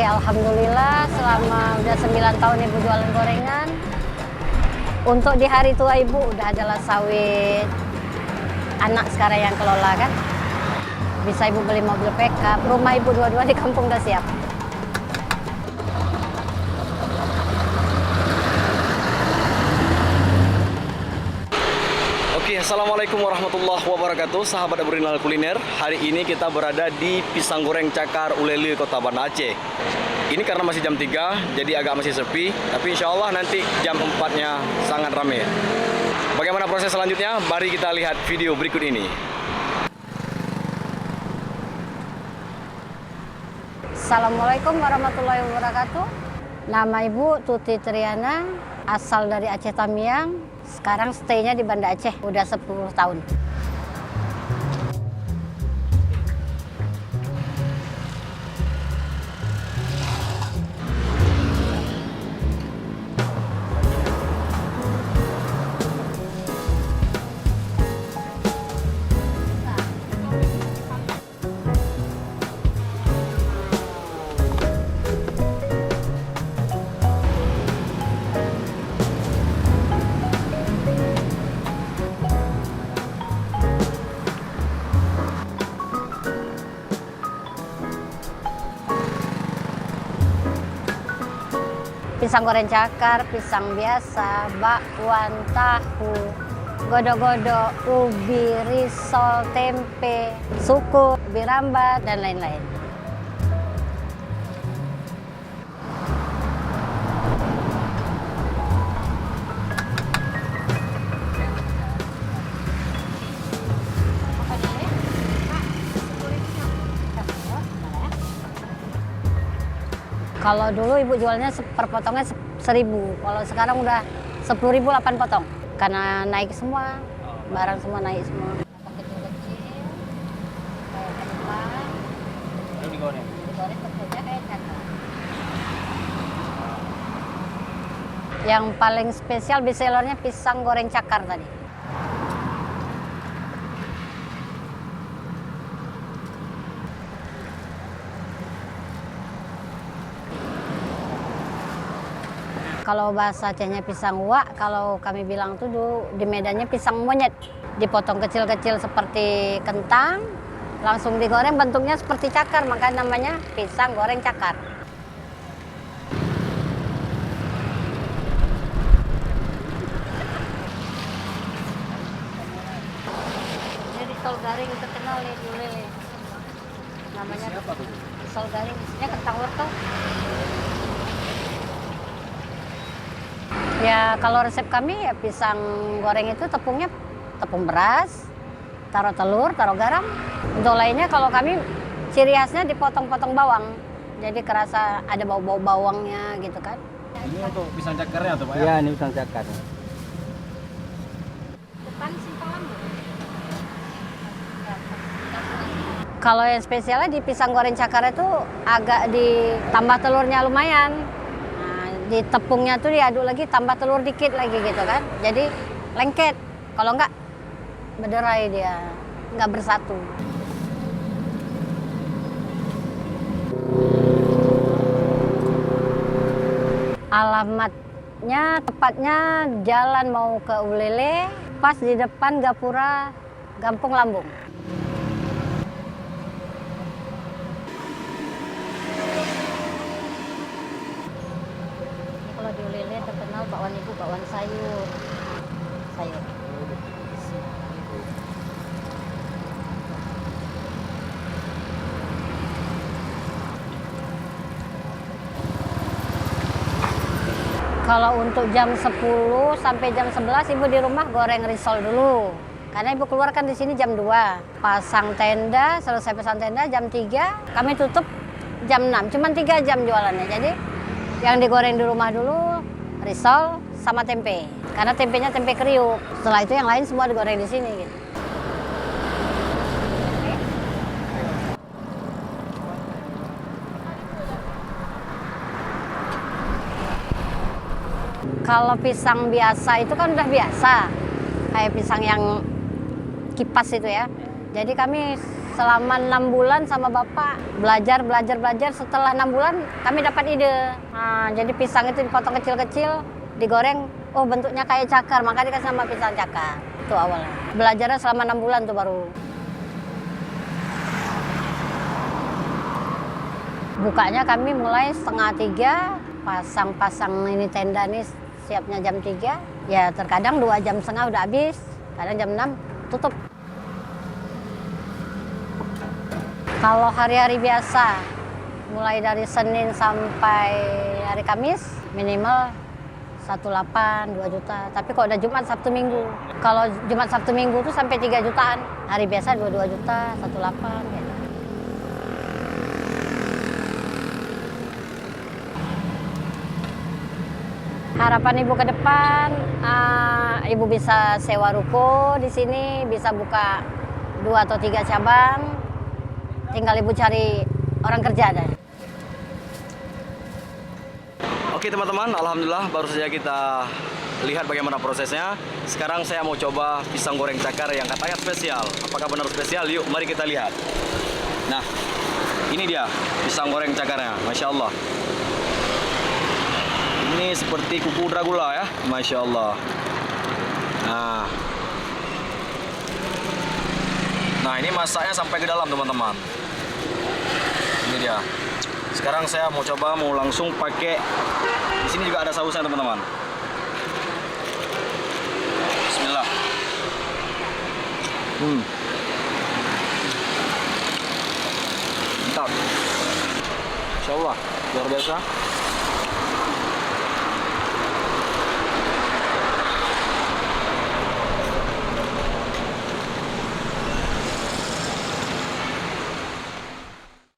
Alhamdulillah selama udah 9 tahun Ibu jualan gorengan. Untuk di hari tua Ibu udah adalah sawit. Anak sekarang yang kelola kan. Bisa Ibu beli mobil pickup. Rumah Ibu dua-dua di kampung udah siap. Oke, assalamualaikum warahmatullahi wabarakatuh, sahabat Aboriginal Kuliner. Hari ini kita berada di Pisang Goreng Cakar Ulele, Kota Banda Aceh. Ini karena masih jam 3, jadi agak masih sepi. Tapi insya Allah nanti jam 4-nya sangat ramai. Bagaimana proses selanjutnya? Mari kita lihat video berikut ini. Assalamualaikum warahmatullahi wabarakatuh. Nama Ibu Tuti Triana, asal dari Aceh Tamiang. Sekarang stay-nya di Banda Aceh, udah 10 tahun. Pisang goreng cakar, pisang biasa, bakwan, tahu, godok-godok, ubi, risol, tempe, suku, ubi rambat, dan lain-lain. Kalau dulu Ibu jualnya per potongnya 1.000, kalau sekarang udah 10.000 8 potong. Karena naik semua, barang semua naik semua. Kecil-kecil, kayak kentang, Lalu digoreng. digoreng bentuknya kayak cakar. Yang paling spesial bestsellernya pisang goreng cakar tadi. Kalau bahasa Acehnya pisang wak, kalau kami bilang tuh di Medannya pisang monyet. Dipotong kecil-kecil seperti kentang, langsung digoreng bentuknya seperti cakar, makanya namanya pisang goreng cakar. Ini risol garing terkenal nih di Ulele. Namanya risol garing, isinya kentang wortel. Ya kalau resep kami ya pisang goreng itu tepungnya tepung beras, taruh telur, taruh garam. Untuk lainnya kalau kami ciri khasnya dipotong-potong bawang. Jadi kerasa ada bau-bau bawangnya gitu kan. Ini untuk pisang cakarnya atau Pak? Iya, ini pisang cakar. Depan simpel lambung. Kalau yang spesialnya di pisang goreng cakar itu agak ditambah telurnya lumayan. Di tepungnya tuh diaduk lagi, tambah telur dikit lagi gitu kan. Jadi lengket. Kalau enggak berderai dia, enggak bersatu. Alamatnya tepatnya jalan mau ke Ulele, pas di depan Gapura Gampung Lambung. Kalau di Ulele terkenal bakwan Ibu, bakwan sayur. Kalau untuk jam 10 sampai jam 11 Ibu di rumah goreng risol dulu. Karena Ibu keluarkan di sini jam 2. Pasang tenda, selesai pasang tenda jam 3, kami tutup jam 6. Cuman 3 jam jualannya. Jadi yang digoreng di rumah dulu risol sama tempe. Karena tempenya tempe kriuk. Setelah itu yang lain semua digoreng di sini gitu. Kalau pisang biasa itu kan udah biasa. Kayak pisang yang kipas itu ya. Jadi kami selama 6 bulan sama bapak belajar. Setelah 6 bulan kami dapat ide. Nah, jadi pisang itu dipotong kecil-kecil, digoreng. Oh, bentuknya kayak cakar, maka dikasih nama pisang cakar. Itu awalnya. Belajarnya selama 6 bulan tuh baru. Bukanya kami mulai 2:30, pasang ini tenda nih siapnya jam 3. Ya terkadang 2 jam setengah udah habis, kadang jam 6 tutup. Kalau hari-hari biasa, mulai dari Senin sampai hari Kamis, minimal 1,8, 2 juta. Tapi kalau udah Jumat, Sabtu, Minggu. Kalau Jumat, Sabtu, Minggu tuh sampai 3 jutaan. Hari biasa 22 juta, 1,8 gitu. Harapan ibu ke depan, ibu bisa sewa ruko di sini, bisa buka 2 atau 3 cabang. Tinggal ibu cari orang kerja deh. Oke teman-teman, alhamdulillah baru saja kita lihat bagaimana prosesnya. Sekarang saya mau coba pisang goreng cakar yang katanya spesial. Apakah benar spesial? Yuk, mari kita lihat. Nah, ini dia pisang goreng cakarnya, Masya Allah. Ini seperti kuku Dracula ya, Masya Allah. Nah ini masaknya sampai ke dalam teman-teman. Ini dia. Sekarang saya mau coba langsung pakai. Di sini juga ada sausnya teman-teman. Bismillah. Mantap. Masya Allah, luar biasa.